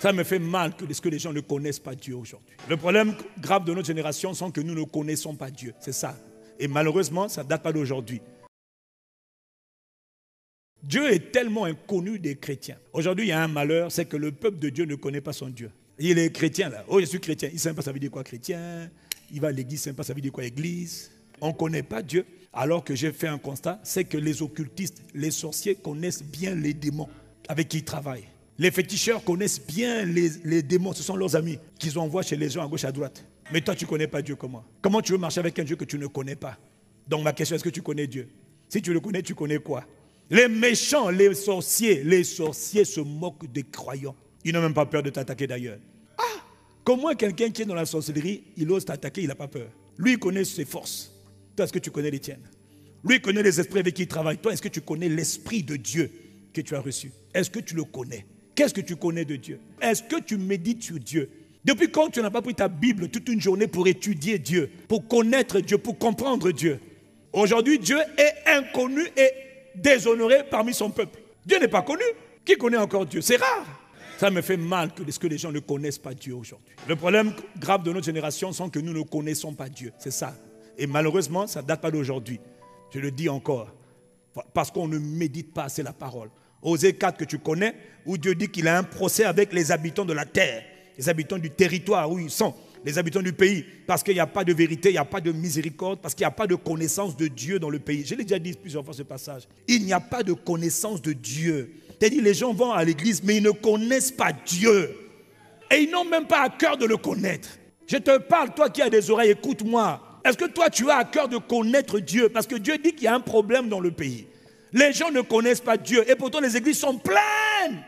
Ça me fait mal que les gens ne connaissent pas Dieu aujourd'hui. Le problème grave de notre génération, c'est que nous ne connaissons pas Dieu. C'est ça. Et malheureusement, ça ne date pas d'aujourd'hui. Dieu est tellement inconnu des chrétiens. Aujourd'hui, il y a un malheur, c'est que le peuple de Dieu ne connaît pas son Dieu. Il est chrétien là. Oh, je suis chrétien. Il ne sait même pas ça veut dire quoi chrétien. Il va à l'église, il ne sait même pas ça veut dire quoi église. On ne connaît pas Dieu. Alors que j'ai fait un constat, c'est que les occultistes, les sorciers connaissent bien les démons avec qui ils travaillent. Les féticheurs connaissent bien les démons. Ce sont leurs amis qu'ils envoient chez les gens à gauche, à droite. Mais toi, tu ne connais pas Dieu comment? Comment tu veux marcher avec un Dieu que tu ne connais pas? Donc ma question, est-ce que tu connais Dieu? Si tu le connais, tu connais quoi? Les méchants, les sorciers se moquent des croyants. Ils n'ont même pas peur de t'attaquer d'ailleurs. Ah! Comment quelqu'un qui est dans la sorcellerie, il ose t'attaquer, il n'a pas peur? Lui, il connaît ses forces. Toi, est-ce que tu connais les tiennes? Lui, il connaît les esprits avec qui il travaille. Toi, est-ce que tu connais l'esprit de Dieu que tu as reçu? Est-ce que tu le connais? Qu'est-ce que tu connais de Dieu? Est-ce que tu médites sur Dieu? Depuis quand tu n'as pas pris ta Bible toute une journée pour étudier Dieu, pour connaître Dieu, pour comprendre Dieu? Aujourd'hui, Dieu est inconnu et déshonoré parmi son peuple. Dieu n'est pas connu. Qui connaît encore Dieu? C'est rare. Ça me fait mal que les gens ne connaissent pas Dieu aujourd'hui. Le problème grave de notre génération, c'est que nous ne connaissons pas Dieu. C'est ça. Et malheureusement, ça ne date pas d'aujourd'hui. Je le dis encore. Parce qu'on ne médite pas assez la parole. Osée 4 que tu connais, où Dieu dit qu'il a un procès avec les habitants de la terre, les habitants du territoire où ils sont, les habitants du pays, parce qu'il n'y a pas de vérité, il n'y a pas de miséricorde, parce qu'il n'y a pas de connaissance de Dieu dans le pays. Je l'ai déjà dit plusieurs fois ce passage. Il n'y a pas de connaissance de Dieu. C'est-à-dire les gens vont à l'église, mais ils ne connaissent pas Dieu. Et ils n'ont même pas à cœur de le connaître. Je te parle, toi qui as des oreilles, écoute-moi. Est-ce que toi tu as à cœur de connaître Dieu? Parce que Dieu dit qu'il y a un problème dans le pays. Les gens ne connaissent pas Dieu et pourtant les églises sont pleines.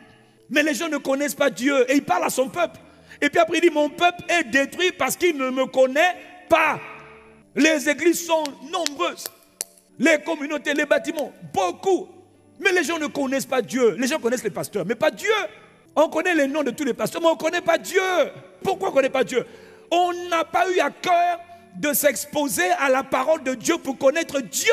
Mais les gens ne connaissent pas Dieu et il parle à son peuple. Et puis après il dit, mon peuple est détruit parce qu'il ne me connaît pas. Les églises sont nombreuses. Les communautés, les bâtiments, beaucoup. Mais les gens ne connaissent pas Dieu. Les gens connaissent les pasteurs, mais pas Dieu. On connaît les noms de tous les pasteurs, mais on ne connaît pas Dieu. Pourquoi on ne connaît pas Dieu? On n'a pas eu à cœur de s'exposer à la parole de Dieu pour connaître Dieu.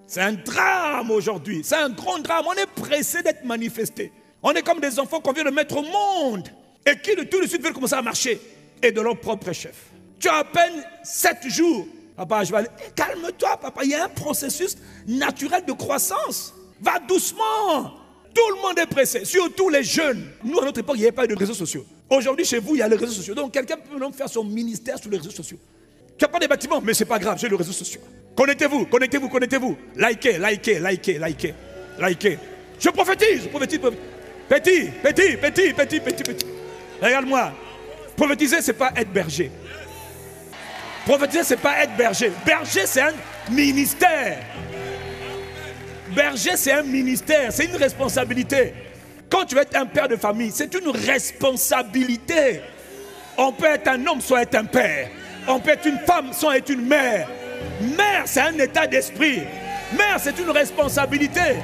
C'est un drame aujourd'hui, c'est un grand drame. On est pressé d'être manifesté. On est comme des enfants qu'on vient de mettre au monde et qui tout de suite veulent commencer à marcher et de leur propre chef. Tu as à peine 7 jours. Papa, je vais aller. Calme-toi, papa. Il y a un processus naturel de croissance. Va doucement. Tout le monde est pressé, surtout les jeunes. Nous, à notre époque, il n'y avait pas de réseaux sociaux. Aujourd'hui, chez vous, il y a les réseaux sociaux. Donc, quelqu'un peut même faire son ministère sur les réseaux sociaux. Tu n'as pas de bâtiment, mais ce n'est pas grave, j'ai les réseaux sociaux. Connectez-vous, connectez-vous, connectez-vous. Likez. Je prophétise. Petit. Regarde-moi. Prophétiser, ce n'est pas être berger. Prophétiser, ce n'est pas être berger. Berger, c'est un ministère. Berger, c'est un ministère, c'est une responsabilité. Quand tu veux être un père de famille, c'est une responsabilité. On peut être un homme sans être un père. On peut être une femme sans être une mère. Mère, c'est un état d'esprit. Mère, c'est une responsabilité.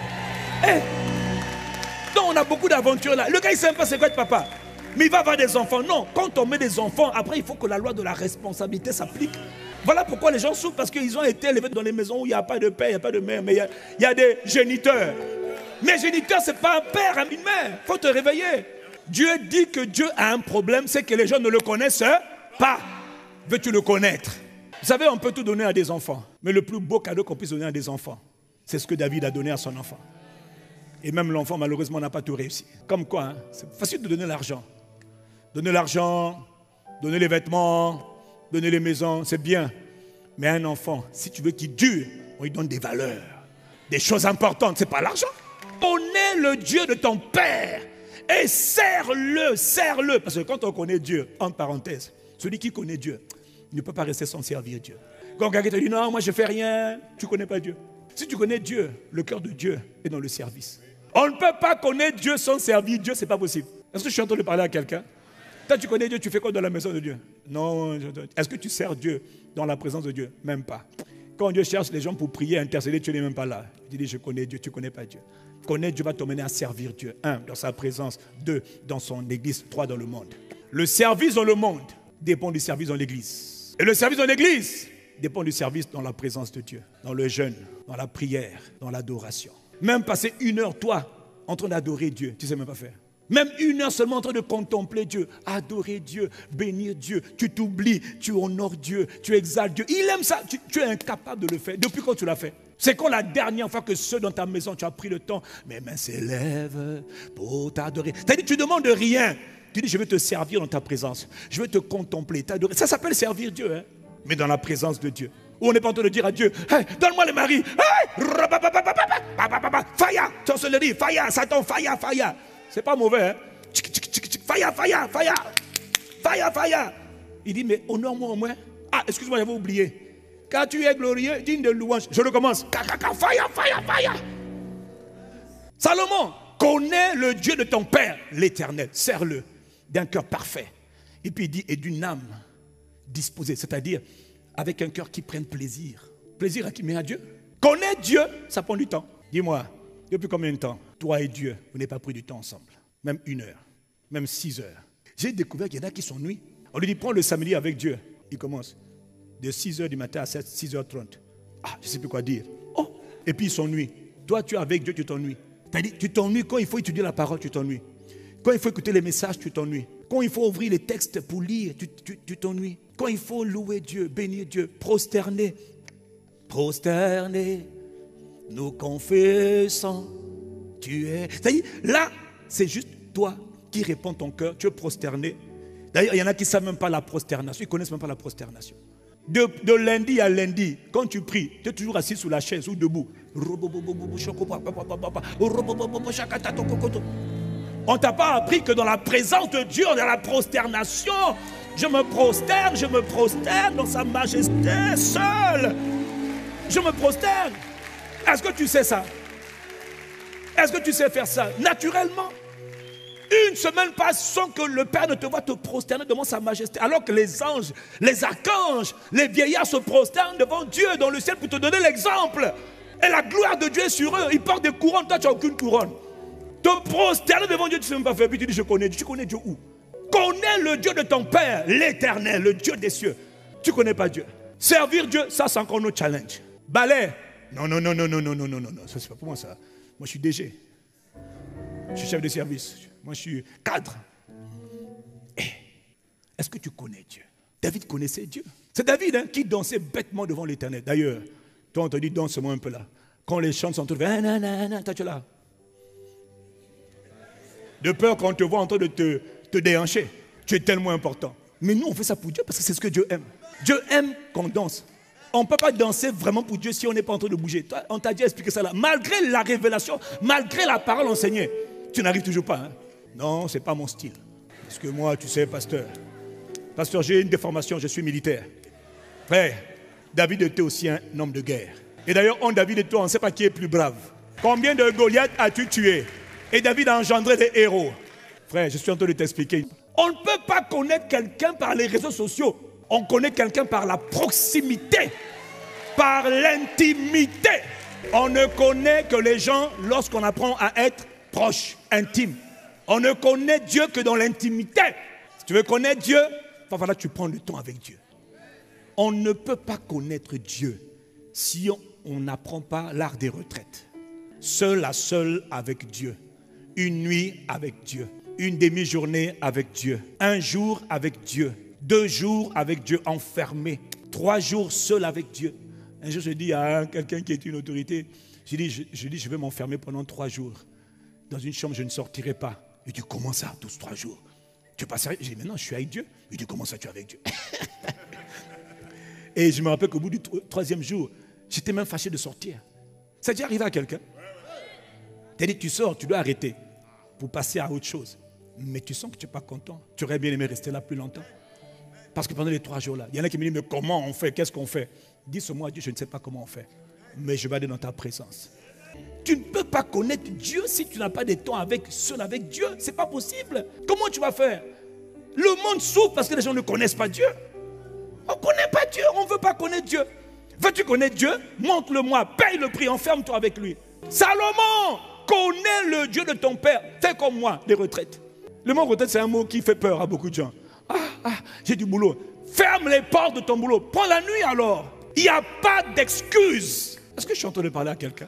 Donc, on a beaucoup d'aventures là. Le gars, il ne sait même pas c'est quoi être papa. Mais il va avoir des enfants. Non, quand on met des enfants, après, il faut que la loi de la responsabilité s'applique. Voilà pourquoi les gens souffrent, parce qu'ils ont été élevés dans les maisons où il n'y a pas de père, il n'y a pas de mère, mais il y a des géniteurs. Mais géniteur, ce n'est pas un père, une mère. Il faut te réveiller. Dieu dit que Dieu a un problème, c'est que les gens ne le connaissent pas. Veux-tu le connaître? Vous savez, on peut tout donner à des enfants. Mais le plus beau cadeau qu'on puisse donner à des enfants, c'est ce que David a donné à son enfant. Et même l'enfant, malheureusement, n'a pas tout réussi. Comme quoi, hein? C'est facile de donner l'argent. Donner l'argent, donner les vêtements, donner les maisons, c'est bien. Mais un enfant, si tu veux qu'il dure, on lui donne des valeurs, des choses importantes. Ce n'est pas l'argent. Connais le Dieu de ton Père et serre-le. Parce que quand on connaît Dieu, entre parenthèses, celui qui connaît Dieu ne peut pas rester sans servir Dieu. Quand quelqu'un te dit non, moi je ne fais rien, tu ne connais pas Dieu. Si tu connais Dieu, le cœur de Dieu est dans le service. On ne peut pas connaître Dieu sans servir Dieu, ce n'est pas possible. Est-ce que je suis en train de parler à quelqu'un? Toi, tu connais Dieu, tu fais quoi dans la maison de Dieu? Non. Est-ce que tu sers Dieu dans la présence de Dieu? Même pas. Quand Dieu cherche les gens pour prier, intercéder, tu n'es même pas là. Tu dis, je connais Dieu, tu ne connais pas Dieu. Connaître Dieu va t'emmener à servir Dieu. 1, dans sa présence. 2, dans son église. 3, dans le monde. Le service dans le monde dépend du service dans l'église. Et le service dans l'église dépend du service dans la présence de Dieu. Dans le jeûne, dans la prière, dans l'adoration. Même passer 1 heure, toi, en train d'adorer Dieu, tu ne sais même pas faire. Même 1 heure seulement en train de contempler Dieu, adorer Dieu, bénir Dieu. Tu t'oublies, tu honores Dieu, tu exaltes Dieu. Il aime ça. Tu es incapable de le faire. Depuis quand tu l'as fait? C'est quand la dernière fois que ceux dans ta maison, tu as pris le temps, mes mains s'élèvent pour t'adorer. C'est-à-dire, tu ne demandes rien. Tu dis, je vais te servir dans ta présence. Je vais te contempler, t'adorer. Ça s'appelle servir Dieu, hein? Mais dans la présence de Dieu. Où on n'est pas en train de dire à Dieu, hey, donne-moi le mari. Hey, fire, sorcellerie, fire, Satan, fire, fire. C'est pas mauvais, hein? Fire, fire, fire. Fire, fire. Il dit, mais honore-moi au moins. Ah, excuse-moi, j'avais oublié. Car tu es glorieux, digne de louange. Je recommence. Fire, fire, fire. Salomon, connais le Dieu de ton père, l'Éternel. Sers-le d'un cœur parfait. Et puis il dit, et d'une âme disposée, c'est-à-dire avec un cœur qui prenne plaisir. Plaisir à qui? Mais à Dieu. Connais Dieu, ça prend du temps. Dis-moi, depuis combien de temps, toi et Dieu, vous n'avez pas pris du temps ensemble? Même 1 heure, même 6 heures. J'ai découvert qu'il y en a qui s'ennuient. On lui dit, prends le samedi avec Dieu. Il commence de 6 heures du matin à 6h30. Ah, je ne sais plus quoi dire. Oh, et puis il s'ennuie. Toi, tu es avec Dieu, tu t'ennuies. C'est-à-dire, tu t'ennuies quand il faut étudier la parole, tu t'ennuies. Quand il faut écouter les messages, tu t'ennuies. Quand il faut ouvrir les textes pour lire, tu t'ennuies. Quand il faut louer Dieu, bénir Dieu, prosterner. Prosterner, nous confessons, tu es. C'est-à-dire, là, c'est juste toi qui réponds ton cœur, tu es prosterné. D'ailleurs, il y en a qui ne savent même pas la prosternation, ils ne connaissent même pas la prosternation. De lundi à lundi, quand tu pries, tu es toujours assis sous la chaise ou debout. On ne t'a pas appris que dans la présence de Dieu, dans la prosternation, je me prosterne dans sa majesté seule. Je me prosterne. Est-ce que tu sais ça? Est-ce que tu sais faire ça? Naturellement. 1 semaine passe sans que le Père ne te voie te prosterner devant sa majesté. Alors que les anges, les archanges, les vieillards se prosternent devant Dieu dans le ciel pour te donner l'exemple. Et la gloire de Dieu est sur eux. Ils portent des couronnes, toi tu n'as aucune couronne. Te prosterner devant Dieu, tu ne sais même pas faire. Puis tu dis, je connais Dieu. Tu connais Dieu où? Connais le Dieu de ton Père, l'Éternel, le Dieu des cieux. Tu ne connais pas Dieu. Servir Dieu, ça c'est encore notre challenge. Balai. Non. Ça c'est pas pour moi ça. Moi je suis DG. Je suis chef de service. Moi je suis cadre. Est-ce que tu connais Dieu? David connaissait Dieu. C'est David qui dansait bêtement devant l'Éternel. D'ailleurs, toi on te dit danse-moi un peu là. Quand les chants sont trouvés, toi tu es là. De peur qu'on te voit en train de te déhancher. Tu es tellement important. Mais nous on fait ça pour Dieu parce que c'est ce que Dieu aime. Dieu aime qu'on danse. On ne peut pas danser vraiment pour Dieu si on n'est pas en train de bouger. Toi, on t'a déjà expliqué ça là. Malgré la révélation, malgré la parole enseignée, tu n'arrives toujours pas. Hein? Non, ce n'est pas mon style. Parce que moi, tu sais, pasteur, j'ai une déformation, je suis militaire. Frère, David était aussi un homme de guerre. Et d'ailleurs, David et toi, on ne sait pas qui est plus brave. Combien de Goliath as-tu tué? Et David a engendré des héros. Frère, je suis en train de t'expliquer. On ne peut pas connaître quelqu'un par les réseaux sociaux. On connaît quelqu'un par la proximité, par l'intimité. On ne connaît que les gens lorsqu'on apprend à être proche, intime. On ne connaît Dieu que dans l'intimité. Si tu veux connaître Dieu, il va falloir que tu prends le temps avec Dieu. On ne peut pas connaître Dieu si on n'apprend pas l'art des retraites. Seul à seul avec Dieu. Une nuit avec Dieu. Une demi-journée avec Dieu. Un jour avec Dieu. 2 jours avec Dieu enfermé. 3 jours seul avec Dieu. Un jour, je dis à quelqu'un qui est une autorité, je dis, je vais m'enfermer pendant 3 jours. Dans une chambre, je ne sortirai pas. Il dit, comment ça, tous 3 jours? Tu es pas sérieux? Je dis, mais non, je suis avec Dieu. Il dit, comment ça, tu es avec Dieu? Et je me rappelle qu'au bout du 3e jour, j'étais même fâché de sortir. Ça déjà arrivé à quelqu'un? Tu dit, tu sors, tu dois arrêter pour passer à autre chose. Mais tu sens que tu n'es pas content. Tu aurais bien aimé rester là plus longtemps. Parce que pendant les 3 jours là, il y en a qui me disent, mais comment on fait? Qu'est-ce qu'on fait? Dis-moi, Dieu, je ne sais pas comment on fait. Mais je vais aller dans ta présence. Tu ne peux pas connaître Dieu si tu n'as pas de temps seul avec Dieu. Ce n'est pas possible. Comment tu vas faire? Le monde souffre parce que les gens ne connaissent pas Dieu. On ne connaît pas Dieu, on ne veut pas connaître Dieu. Veux-tu connaître Dieu? Montre-le-moi, paye le prix, enferme-toi avec lui. Salomon, connais le Dieu de ton père. Fais comme moi, des retraites. Le mot retraite, c'est un mot qui fait peur à beaucoup de gens. J'ai du boulot. Ferme les portes de ton boulot. Prends la nuit alors. Il n'y a pas d'excuse. Est-ce que je suis en train de parler à quelqu'un?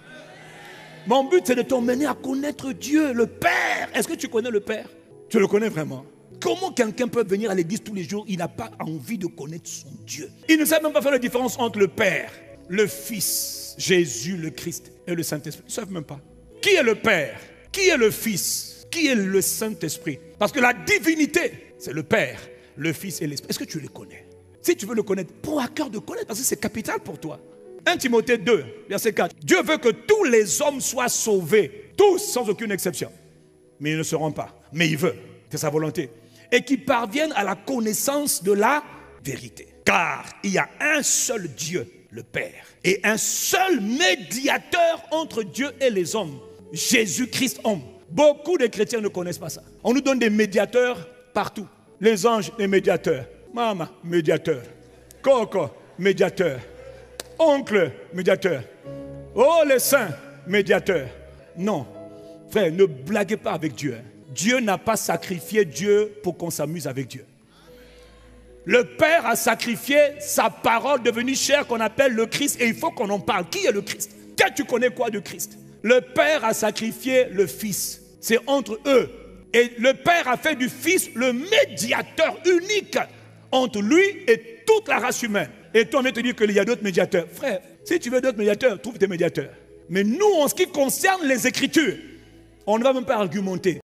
Mon but, c'est de t'emmener à connaître Dieu, le Père. Est-ce que tu connais le Père? Tu le connais vraiment? Comment quelqu'un peut venir à l'église tous les jours, il n'a pas envie de connaître son Dieu? Il ne sait même pas faire la différence entre le Père, le Fils, Jésus, le Christ et le Saint-Esprit. Ils ne savent même pas. Qui est le Père? Qui est le Fils? Qui est le Saint-Esprit? Parce que la divinité, c'est le Père, le Fils et l'Esprit. Est-ce que tu les connais? Si tu veux le connaître, prends à cœur de connaître parce que c'est capital pour toi. 1 Timothée 2, verset 4. Dieu veut que tous les hommes soient sauvés, tous sans aucune exception. Mais ils ne seront pas. Mais il veut, c'est sa volonté. Et qu'ils parviennent à la connaissance de la vérité. Car il y a un seul Dieu, le Père, et un seul médiateur entre Dieu et les hommes, Jésus-Christ homme. Beaucoup de chrétiens ne connaissent pas ça. On nous donne des médiateurs partout. Les anges, les médiateurs. Maman, médiateur. Coco, médiateur. Oncle, médiateur. Oh, les saints, médiateur. Non, frère, ne blaguez pas avec Dieu. Dieu n'a pas sacrifié Dieu pour qu'on s'amuse avec Dieu. Le Père a sacrifié sa parole devenue chair qu'on appelle le Christ et il faut qu'on en parle. Qui est le Christ? Tu connais quoi de Christ? Le Père a sacrifié le Fils. C'est entre eux. Et le Père a fait du Fils le médiateur unique entre lui et toute la race humaine. Et toi, on vient te dire qu'il y a d'autres médiateurs. Frère, si tu veux d'autres médiateurs, trouve tes médiateurs. Mais nous, en ce qui concerne les Écritures, on ne va même pas argumenter.